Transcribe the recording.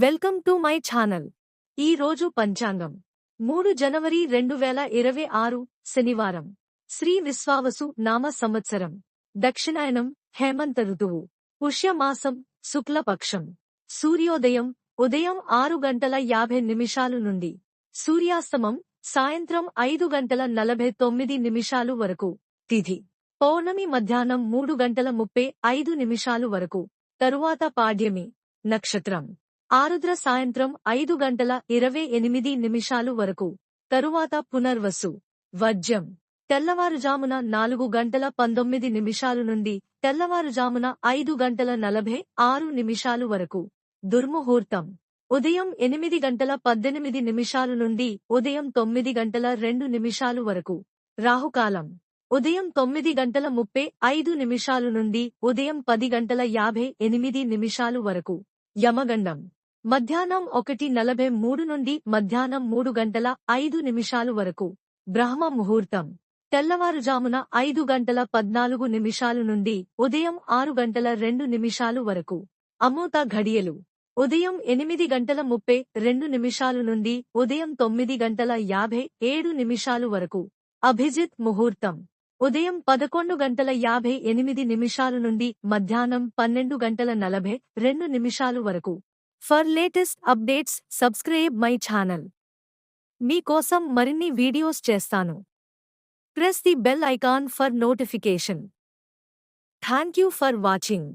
Welcome to my channel. ఈ రోజు పంచాంగం 3 జనవరి 2026 శనివారం. శ్రీ విశ్వావసు నామ సంవత్సరం. దక్షిణాయనం హేమంత ఋతువు. పుష్యమాసం శుక్లపక్షం. సూర్యోదయం ఉదయం 6:50 నుండి సూర్యాస్తమం సాయంత్రం 5:49 వరకు. తిథి పౌర్ణమి మధ్యాహ్నం 3:35 వరకు. తరువాత పాడ్యమి. నక్షత్రం ఆరుద్ర సాయంత్రం 5:28 వరకు. తరువాత పునర్వసు. వర్జ్యం తెల్లవారుజామున 4:19 నుండి తెల్లవారుజామున 5:46 వరకు. దుర్ముహూర్తం ఉదయం 8:18 నుండి ఉదయం 9:02 వరకు. రాహుకాలం ఉదయం 9:35 నుండి ఉదయం 10:58 వరకు. యమగండం మధ్యాహ్నం 1:43 నుండి మధ్యాహ్నం 3:05 వరకు. బ్రహ్మ ముహూర్తం తెల్లవారుజామున 5:14 నుండి ఉదయం 6:02 వరకు. అమృత ఘడియలు ఉదయం 8:32 నుండి ఉదయం 9:57 వరకు. అభిజిత్ ముహూర్తం ఉదయం 11:58 నుండి మధ్యాహ్నం 12:42 వరకు. For latest updates subscribe my channel. మీకోసం మరిన్ని వీడియోస్ చేస్తాను. Press the bell icon for notification. Thank you for watching.